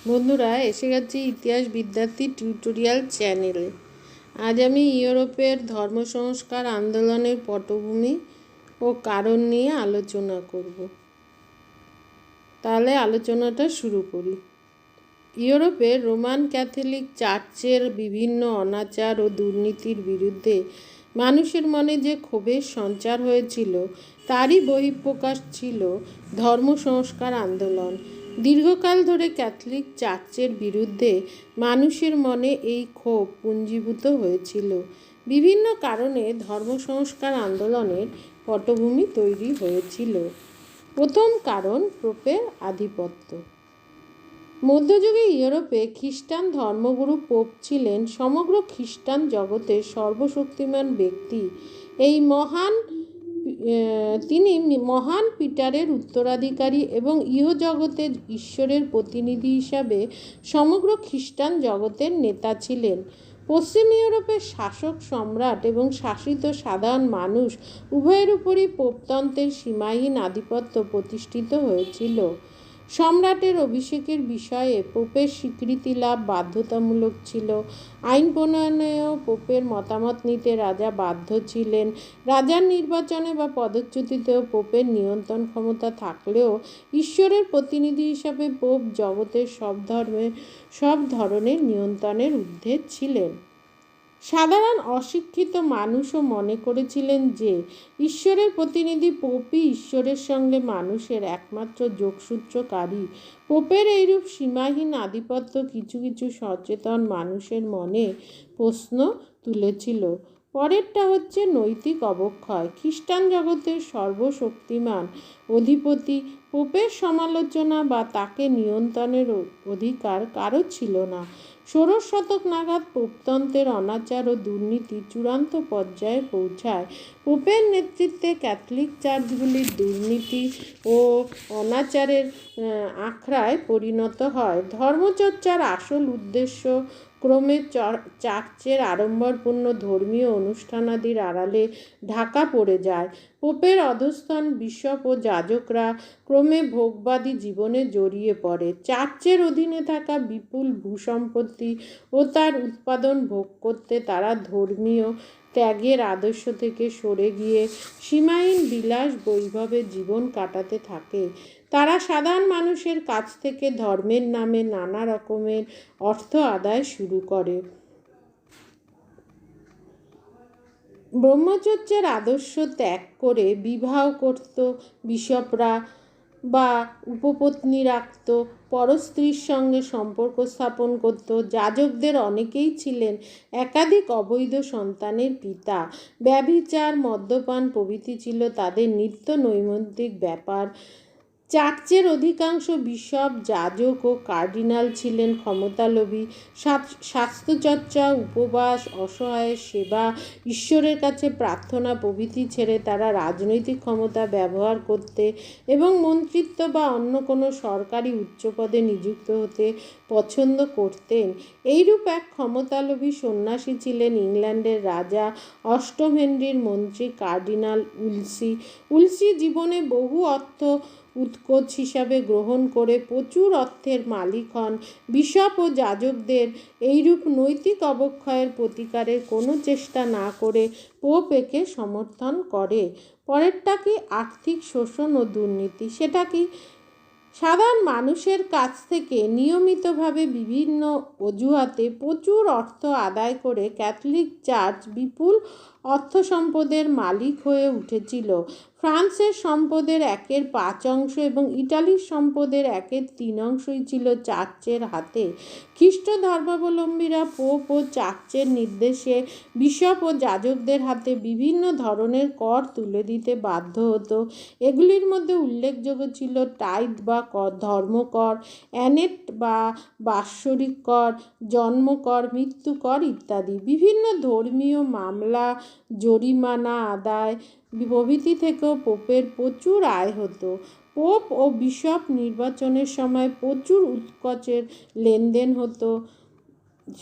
বন্ধুরা, এসে গেছি ইতিহাস বিদ্যার্থী টিউটোরিয়াল চ্যানেলে। আজ আমি ইউরোপের ধর্ম সংস্কার আন্দোলনের পটভূমি ও কারণ নিয়ে আলোচনা করব। তাহলে আলোচনাটা শুরু করি। ইউরোপের রোমান ক্যাথলিক চার্চের বিভিন্ন অনাচার ও দুর্নীতির বিরুদ্ধে মানুষের মনে যে ক্ষোভের সঞ্চার হয়েছিল, তারই বহিঃপ্রকাশ ছিল ধর্ম সংস্কার আন্দোলন। দীর্ঘকাল ধরে ক্যাথলিক চার্চের বিরুদ্ধে মানুষের মনে এই ক্ষোভ পুঞ্জীভূত হয়েছিল। বিভিন্ন কারণে ধর্ম সংস্কার আন্দোলনের পটভূমি তৈরি হয়েছিল। প্রথম কারণ, পোপের আধিপত্য। মধ্যযুগে ইউরোপে খ্রিস্টান ধর্মগুরু পোপ ছিলেন সমগ্র খ্রিস্টান জগতের সর্বশক্তিমান ব্যক্তি। তিনি মহান পিটারের উত্তরাধিকারী এবং ইহজগতের ঈশ্বরের প্রতিনিধি হিসাবে সমগ্র খ্রিস্টান জগতের নেতা ছিলেন। পশ্চিম ইউরোপের শাসক সম্রাট এবং শাসিত সাধারণ মানুষ উভয়ের উপরই পোপতন্ত্রের সীমাহীন আধিপত্য প্রতিষ্ঠিত হয়েছিল। সম্রাটের অভিষেকের বিষয়ে পোপের স্বীকৃতি লাভ বাধ্যতামূলক ছিল। আইন প্রণয়নেও পোপের মতামত নিতে রাজা বাধ্য ছিলেন। রাজার নির্বাচনে বা পদচ্যুতিতেও পোপের নিয়ন্ত্রণ ক্ষমতা থাকলেও ঈশ্বরের প্রতিনিধি হিসাবে পোপ জগতের সব ধরনের নিয়ন্ত্রণের ঊর্ধ্বে ছিলেন। সাধারণ অশিক্ষিত মানুষও মনে করেছিলেন যে ঈশ্বরের প্রতিনিধি পোপই ঈশ্বরের সঙ্গে মানুষের একমাত্র যোগসূত্রকারী। পোপের এইরূপ সীমাহীন আধিপত্য কিছু কিছু সচেতন মানুষের মনে প্রশ্ন তুলেছিল। পরেরটা হচ্ছে নৈতিক অবক্ষয়। খ্রিস্টান জগতের সর্বশক্তিমান অধিপতি পোপের সমালোচনা বা তাকে নিয়ন্ত্রণের অধিকার কারো ছিল না। ষোড়শ শতক নাগাদ পোপতন্ত্রের অনাচার ও দুর্নীতি চূড়ান্ত পর্যায়ে পৌঁছায়। পোপের নেতৃত্বে ক্যাথলিক চার্চগুলির দুর্নীতি ও অনাচারের আখড়ায় পরিণত হয়। ধর্মচর্চার আসল উদ্দেশ্য ক্রমে চার্চের আড়ম্বরপূর্ণ ধর্মীয় অনুষ্ঠানাদির আড়ালে ঢাকা পড়ে যায়। পোপের অধস্তন বিশপ ও যাজকরা ক্রমে ভোগবাদী জীবনে জড়িয়ে পড়ে। চার্চের অধীনে থাকা বিপুল ভূসম্পত্তি ও তার উৎপাদন ভোগ করতে তারা ধর্মীয় ত্যাগের আদর্শ থেকে সরে গিয়ে সীমাহীন বিলাস বৈভবে জীবন কাটাতে থাকে। তারা সাধারণ মানুষের কাছ থেকে ধর্মের নামে নানা রকমের অর্থ আদায় শুরু করে। ব্রহ্মচর্যের আদর্শ ত্যাগ করে বিবাহ করত বিশপরা বা উপপত্নী রাখত, পরস্ত্রীর সঙ্গে সম্পর্ক স্থাপন করত। যাজকদের অনেকেই ছিলেন একাধিক অবৈধ সন্তানের পিতা। ব্যভিচার, মদ্যপান প্রভৃতি ছিল তাদের নিত্য নৈমিত্তিক ব্যাপার। চার্চের অধিকাংশ বিশপ, যাজক ও কার্ডিনাল ছিলেন ক্ষমতালোভী। স্বাস্থ্যচর্চা, উপবাস, অসহায়ের সেবা, ঈশ্বরের কাছে প্রার্থনা প্রভৃতি ছেড়ে তারা রাজনৈতিক ক্ষমতা ব্যবহার করতে এবং মন্ত্রিত্ব বা অন্য কোনো সরকারি উচ্চপদে নিযুক্ত হতে পছন্দ করতেন। এইরূপ এক ক্ষমতালোভী সন্ন্যাসী ছিলেন ইংল্যান্ডের রাজা অষ্টম হেনরির মন্ত্রী কার্ডিনাল উলসি জীবনে বহু অর্থ উৎকোচ হিসাবে গ্রহণ করে প্রচুর অর্থের মালিক হন। বিশপ ও যাজকদের এইরূপ নৈতিক অবক্ষয়ের প্রতিকারের কোনো চেষ্টা না করে পোপ একে সমর্থন করে। পরেরটা কি? আর্থিক শোষণ ও দুর্নীতি। সেটা কি? সাধারণ মানুষের কাছ থেকে নিয়মিতভাবে বিভিন্ন অজুহাতে প্রচুর অর্থ আদায় করে ক্যাথলিক চার্চ বিপুল অর্থ সম্পদের মালিক হয়ে উঠেছিল। ফ্রান্সের সম্পদের 1/5 এবং ইটালির সম্পদের 1/3 ছিল চার্চের হাতে। খ্রিস্ট ধর্মাবলম্বীরা পোপ ও চার্চের নির্দেশে বিশপ ও যাজকদের হাতে বিভিন্ন ধরনের কর তুলে দিতে বাধ্য হতো। এগুলির মধ্যে উল্লেখযোগ্য ছিল টাইথ বা ধর্মকর, অ্যানেট বা বাৎসরিক কর, জন্মকর, মৃত্যুকর ইত্যাদি। বিভিন্ন ধর্মীয় মামলা, জরিমানা আদায় প্রভৃতি থেকেও পোপের প্রচুর আয় হতো। পোপ ও বিশপ নির্বাচনের সময় প্রচুর উৎকোচের লেনদেন হতো।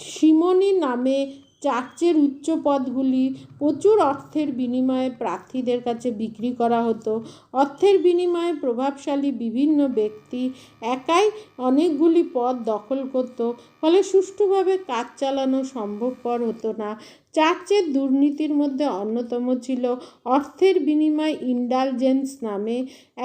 সিমনি নামে চার্চের উচ্চ পদগুলি প্রচুর অর্থের বিনিময়ে প্রার্থীদের কাছে বিক্রি করা হতো। অর্থের বিনিময়ে প্রভাবশালী বিভিন্ন ব্যক্তি একাই অনেকগুলি পদ দখল করত, ফলে সুষ্ঠুভাবে কাজ চালানো সম্ভবপর হতো না। চার্চের দুর্নীতির মধ্যে অন্যতম ছিল অর্থের বিনিময়ে ইন্ডালজেন্স নামে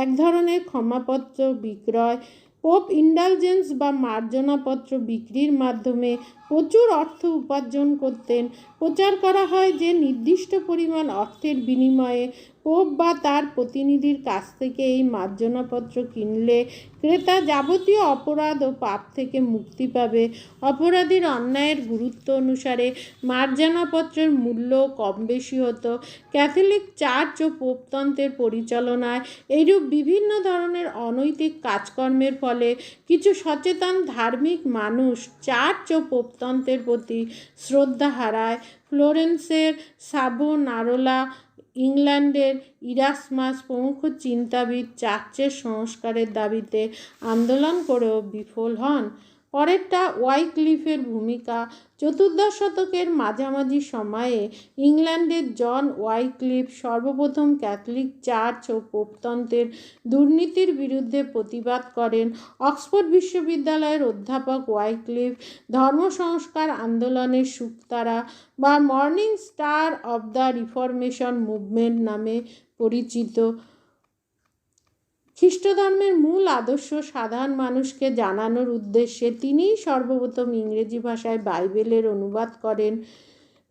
এক ধরনের ক্ষমাপত্র বিক্রয়। পোপ ইন্ডালজেন্স বা মার্জনাপত্র বিক্রির মাধ্যমে প্রচুর অর্থ উপার্জন করতেন। প্রচার করা হয় যে নির্দিষ্ট পরিমাণ অর্থের বিনিময়ে পোপ বা তার প্রতিনিধির কাছ থেকে এই মার্জনাপত্র কিনলে ক্রেতা যাবতীয় অপরাধ ও পাপ থেকে মুক্তি পাবে। অপরাধীর অন্যায়ের গুরুত্ব অনুসারে মার্জনাপত্রের মূল্য কম বেশি হতো। ক্যাথলিক চার্চ ও পোপতন্ত্রের পরিচালনায় এইরূপ বিভিন্ন ধরনের অনৈতিক কাজকর্মের ফলে কিছু সচেতন ধার্মিক মানুষ চার্চ ও পোপতন্ত্রের প্রতি শ্রদ্ধা হারায়। ফ্লোরেন্সের সাভোনারোলা, ইংল্যান্ডের ইরাসমাস প্রমুখ চিন্তাবিদ চার্চের সংস্কারের দাবিতে আন্দোলন করেও বিফল হন। পরেরটা ওয়াইক্লিফের ভূমিকা। চতুর্দশ শতকের মাঝামাঝি সময়ে ইংল্যান্ডের জন ওয়াইক্লিফ সর্বপ্রথম ক্যাথলিক চার্চ ও পোপতন্ত্রের দুর্নীতির বিরুদ্ধে প্রতিবাদ করেন। অক্সফোর্ড বিশ্ববিদ্যালয়ের অধ্যাপক ওয়াইক্লিফ ধর্ম সংস্কার আন্দোলনের শুকতারা বা morning star of the reformation movement নামে পরিচিত। খ্রিস্টধর্মের মূল আদর্শ সাধারণ মানুষকে জানানোর উদ্দেশ্যে তিনিই সর্বপ্রথম ইংরেজি ভাষায় বাইবেলের অনুবাদ করেন।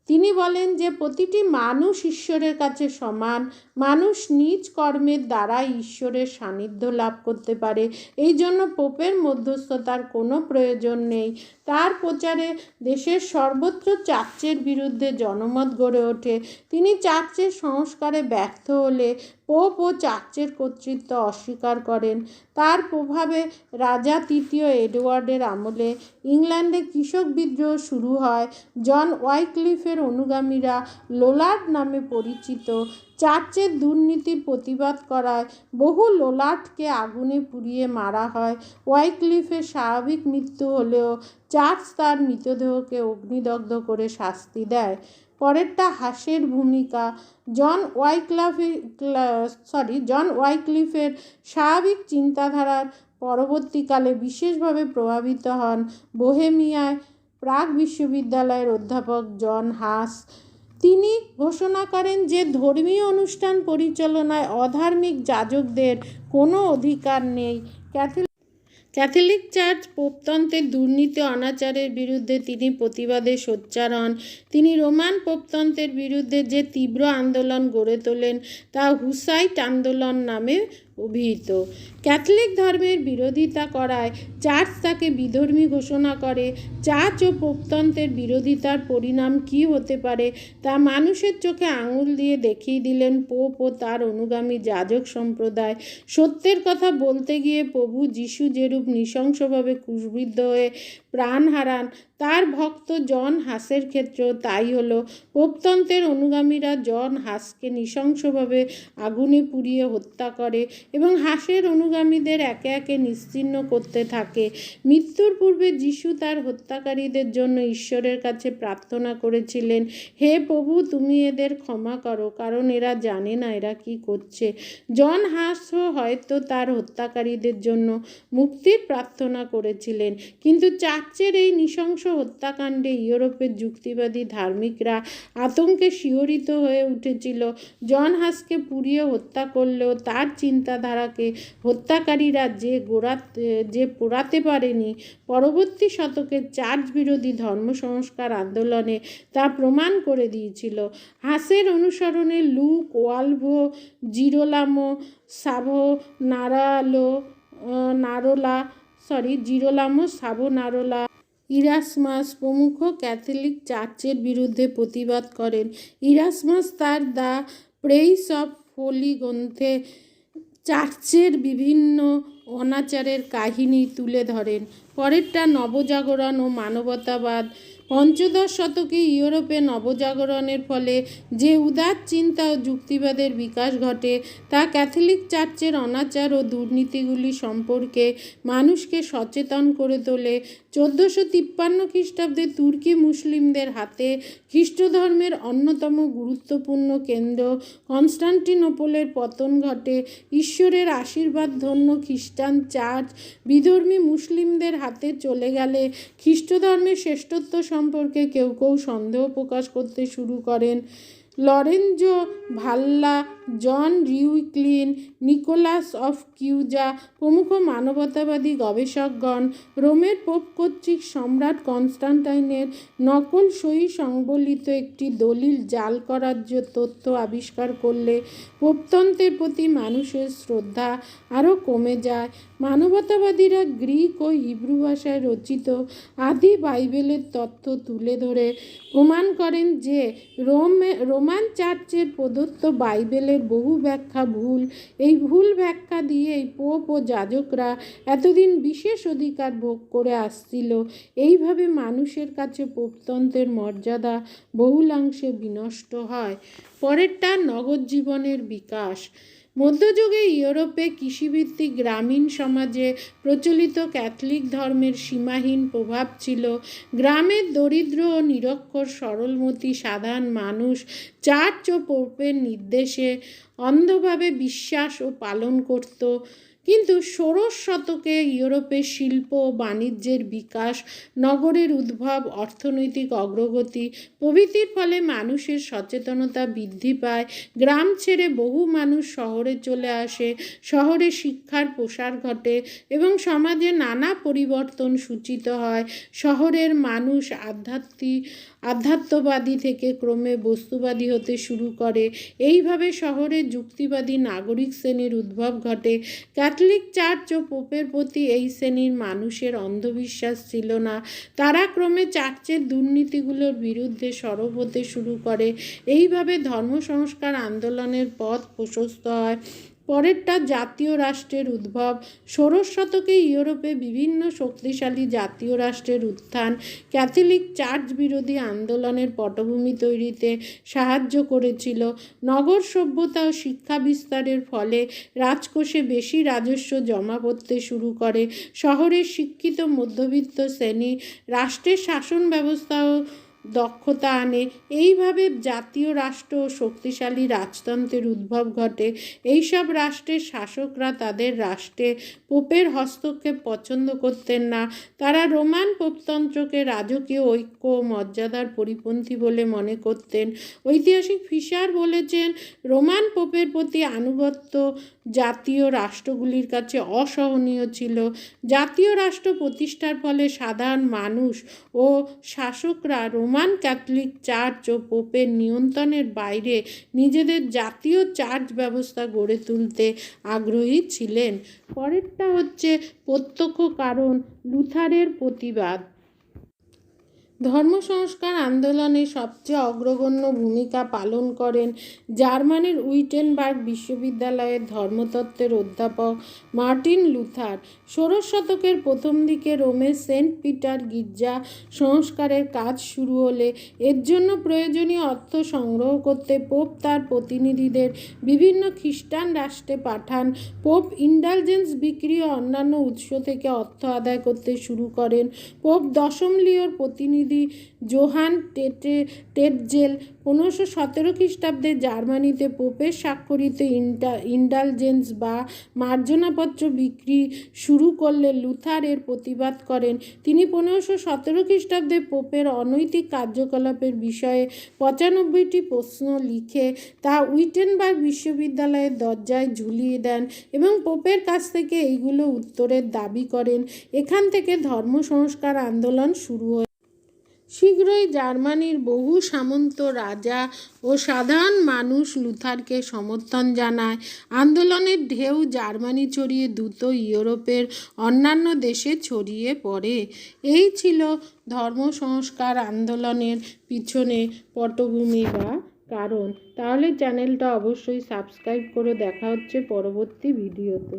তিনি বলেন যে প্রতিটি মানুষ ঈশ্বরের কাছে সমান, মানুষ নিজ কর্মের দ্বারাই ঈশ্বরের সান্নিধ্য লাভ করতে পারে, এই জন্য পোপের মধ্যস্থতার কোনো প্রয়োজন নেই। তার প্রচারে দেশের সর্বত্র চার্চের বিরুদ্ধে জনমত গড়ে ওঠে। তিনি চার্চের সংস্কারে ব্যর্থ হলে পোপ ও চার্চের কর্তৃত্ব অস্বীকার করেন। তার প্রভাবে রাজা তৃতীয় এডওয়ার্ডের আমলে ইংল্যান্ডে কৃষক বিদ্রোহ শুরু হয়। জন ওয়াইক্লিফের অনুগামীরা লোলার্ড নামে পরিচিত চার্চের দুর্নীতির প্রতিবাদ করায় বহু লোলার্ডকে আগুনে পুড়িয়ে মারা হয়। ওয়াইক্লিফের স্বাভাবিক মৃত্যু হলেও চার্চ তার মৃতদেহকে অগ্নিদগ্ধ করে শাস্তি দেয়। পরেরটা হাসের ভূমিকা। জন ওয়াইক্লিফের স্বাভাবিক চিন্তাধারার পরবর্তীকালে বিশেষভাবে প্রভাবিত হন বোহেমিয়ায় প্রাগ বিশ্ববিদ্যালয়ের অধ্যাপক জন হাস। তিনি ঘোষণা করেন যে ধর্মীয় অনুষ্ঠান পরিচালনায় অধার্মিক যাজকদের কোনো অধিকার নেই। ক্যাথলিক চার্চ পোপতন্ত্রের দুর্নীতি অনাচারের বিরুদ্ধে তিনি প্রতিবাদে সোচ্চার হন। তিনি রোমান পোপতন্ত্রের বিরুদ্ধে যে তীব্র আন্দোলন গড়ে তোলেন তা হুসাইট আন্দোলন নামে অভিহিত। ক্যাথলিক ধর্মের বিরোধিতা করায় চার্চ তাকে বিধর্মী ঘোষণা করে। চার্চ ও পোপতন্ত্রের বিরোধিতার পরিণাম কী হতে পারে তা মানুষের চোখে আঙুল দিয়ে দেখিয়ে দিলেন পোপ ও তার অনুগামী যাজক সম্প্রদায়। সত্যের কথা বলতে গিয়ে প্রভু যিশু যেরূপ নৃশংসভাবে ক্রুশবিদ্ধ হয়ে প্রাণ হারান, তার ভক্ত জন হাসের ক্ষেত্রেও তাই হলো। পোপতন্ত্রের অনুগামীরা জন হাসকে নৃশংসভাবে আগুনে পুড়িয়ে হত্যা করে এবং হাসের অনুগামীদের একে একে নিশ্চিহ্ন করতে থাকে। মৃত্যুর পূর্বে যিশু তার হত্যাকারীদের জন্য ঈশ্বরের কাছে প্রার্থনা করেছিলেন, হে প্রভু, তুমি এদের ক্ষমা করো, কারণ এরা জানে না এরা কি করছে। জন হাসও হয়তো তার হত্যাকারীদের জন্য মুক্তির প্রার্থনা করেছিলেন। কিন্তু চার্চের এই নৃশংস হত্যাকাণ্ডে ইউরোপের যুক্তিবাদী ধার্মিকরা আতঙ্কে শিহরিত হয়ে উঠেছিল। জন হাসকে পুড়িয়ে হত্যা করলেও তার চিন্তাধারাকে হত্যাকারীরা যে পোড়াতে পারেনি, পরবর্তী শতকের চার্চ বিরোধী ধর্ম সংস্কার আন্দোলনে তা প্রমাণ করে দিয়েছিল। হাসের অনুসরণে লুক, ওয়ালভো, জিরোলামো সাভোনারোলা, ইরাসমাস প্রমুখ ক্যাথলিক চার্চের বিরুদ্ধে প্রতিবাদ করেন। ইরাসমাস তার দ্য প্রেইস অফ হোলি গ্রন্থে চার্চের বিভিন্ন অনাচারের কাহিনী তুলে ধরেন। পরেরটা নবজাগরণ ও মানবতাবাদ। পঞ্চদশ শতকে ইউরোপে নবজাগরণের ফলে যে উদার চিন্তা ও যুক্তিবাদের বিকাশ ঘটে তা ক্যাথলিক চার্চের অনাচার ও দুর্নীতিগুলি সম্পর্কে মানুষকে সচেতন করে তোলে। 1453 খ্রিস্টাব্দে তুর্কি মুসলিমদের হাতে খ্রিস্ট ধর্মের অন্যতম গুরুত্বপূর্ণ কেন্দ্র কনস্টান্টিনোপলের পতন ঘটে। ঈশ্বরের আশীর্বাদ ধন্য খ্রিস্টান চার্চ বিধর্মী মুসলিমদের হাতে চলে গেলে খ্রিস্ট ধর্মের শ্রেষ্ঠত্ব সম্পর্কে কেউ কেউ সন্দেহ প্রকাশ করতে শুরু করেন। Lorenzo Valla, John Reuchlin, Nicholas of Cusa প্রমুখ মানবতাবাদী গবেষকগণ রোমের পোপ কর্তৃক সম্রাট কনস্টান্টাইনের নকল সই সংবলিত একটি দলিল জাল করার তথ্য আবিষ্কার করলে পোপতন্ত্রের প্রতি মানুষের শ্রদ্ধা আরও কমে যায়। মানবতাবাদীরা গ্রিক ও হিব্রু ভাষায় রচিত আদি বাইবেলের তথ্য তুলে ধরে প্রমাণ করেন যে রোমান চার্চের প্রদত্ত বাইবেলের বহু ব্যাখ্যা ভুল। এই ভুল ব্যাখ্যা দিয়েই পোপ ও যাজকরা এতদিন বিশেষ অধিকার ভোগ করে আসছিল। এইভাবে মানুষের কাছে পোপতন্ত্রের মর্যাদা বহুলাংশে বিনষ্ট হয়। পরেরটা নগর জীবনের বিকাশ। মধ্যযুগে ইউরোপে কৃষিভিত্তিক গ্রামীণ সমাজে প্রচলিত ক্যাথলিক ধর্মের সীমাহীন প্রভাব ছিল। গ্রামের দরিদ্র ও নিরক্ষর সরলমতি সাধারণ মানুষ চার্চ ও পোপের নির্দেশে অন্ধভাবে বিশ্বাস ও পালন করত। কিন্তু ষোড়শ শতকে ইউরোপের শিল্প ও বাণিজ্যের বিকাশ, নগরের উদ্ভব, অর্থনৈতিক অগ্রগতি প্রভৃতির ফলে মানুষের সচেতনতা বৃদ্ধি পায়। গ্রাম ছেড়ে বহু মানুষ শহরে চলে আসে। শহরে শিক্ষার প্রসার ঘটে এবং সমাজে নানা পরিবর্তন সূচিত হয়। শহরের মানুষ আধ্যাত্মবাদী থেকে ক্রমে বস্তুবাদী হতে শুরু করে। এইভাবে শহরে যুক্তিবাদী নাগরিক শ্রেণীর উদ্ভব ঘটে। ক্যাথলিক চার্চ ও পোপের প্রতি এই শ্রেণীর মানুষের অন্ধবিশ্বাস ছিল না। তারা ক্রমে চার্চের দুর্নীতিগুলোর বিরুদ্ধে সরব হতে শুরু করে। এইভাবে ধর্ম সংস্কার আন্দোলনের পথ প্রশস্ত হয়। পরেরটা জাতীয় রাষ্ট্রের উদ্ভব। ষোড়শ শতকে ইউরোপে বিভিন্ন শক্তিশালী জাতীয় রাষ্ট্রের উত্থান ক্যাথলিক চার্চ বিরোধী আন্দোলনের পটভূমি তৈরিতে সাহায্য করেছিল। নগর সভ্যতা ও শিক্ষা বিস্তারের ফলে রাজকোষে বেশি রাজস্ব জমা পড়তে শুরু করে। শহরের শিক্ষিত মধ্যবিত্ত শ্রেণী রাষ্ট্রের শাসন ব্যবস্থাও দক্ষতা আনে। এইভাবে জাতীয় রাষ্ট্র ও শক্তিশালী রাজতন্ত্রের উদ্ভব ঘটে। এইসব রাষ্ট্রের শাসকরা তাদের রাষ্ট্রে পোপের হস্তক্ষেপ পছন্দ করতেন না। তারা রোমান পোপতন্ত্রকে রাজকীয় ঐক্য ও মর্যাদার পরিপন্থী বলে মনে করতেন। ঐতিহাসিক ফিশার বলেছেন, রোমান পোপের প্রতি আনুগত্য জাতীয় রাষ্ট্রগুলির কাছে অসহনীয় ছিল। জাতীয় রাষ্ট্র প্রতিষ্ঠার ফলে সাধারণ মানুষ ও শাসকরা রোমান ক্যাথলিক চার্চ ও পোপের নিয়ন্ত্রণের বাইরে নিজেদের জাতীয় চার্চ ব্যবস্থা গড়ে তুলতে আগ্রহী ছিলেন। পরেরটা হচ্ছে প্রত্যক্ষ কারণ, লুথারের প্রতিবাদ। ধর্ম সংস্কার আন্দোলনে সবচেয়ে অগ্রগণ্য ভূমিকা পালন করেন জার্মানির উইটেনবার্গ বিশ্ববিদ্যালয়ের ধর্মতত্ত্বের অধ্যাপক মার্টিন লুথার। ষোড়শ শতকের প্রথম দিকে রোমের সেন্ট পিটার গির্জা সংস্কারের কাজ শুরু হলে এর জন্য প্রয়োজনীয় অর্থ সংগ্রহ করতে পোপ তার প্রতিনিধিদের বিভিন্ন খ্রিস্টান রাষ্ট্রে পাঠান। পোপ ইন্ডালজেন্স বিক্রি ও অন্যান্য উৎস থেকে অর্থ আদায় করতে শুরু করেন। পোপ দশম লিওর প্রতিনিধি জোহান টেটজেল 1517 খ্রিস্টাব্দে জার্মানিতে পোপের স্বাক্ষরিত ইন্ডালজেন্স বা মার্জনাপত্র বিক্রি শুরু করলে লুথার এর প্রতিবাদ করেন। তিনি 1517 খ্রিস্টাব্দে পোপের অনৈতিক কার্যকলাপের বিষয়ে 95টি প্রশ্ন লিখে তা উইটেনবার্গ বিশ্ববিদ্যালয়ের দরজায় ঝুলিয়ে দেন এবং পোপের কাছ থেকে এইগুলো উত্তরের দাবি করেন। এখান থেকে ধর্ম সংস্কার আন্দোলন শুরু হয়। শীঘ্রই জার্মানির বহু সামন্ত রাজা ও সাধারণ মানুষ লুথারকে সমর্থন জানায়। আন্দোলনের ঢেউ জার্মানি ছড়িয়ে দ্রুত ইউরোপের অন্যান্য দেশে ছড়িয়ে পড়ে। এই ছিল ধর্ম সংস্কার আন্দোলনের পিছনে পটভূমি বা কারণ। তাহলে চ্যানেলটা অবশ্যই সাবস্ক্রাইব করে দেখা হচ্ছে পরবর্তী ভিডিওতে।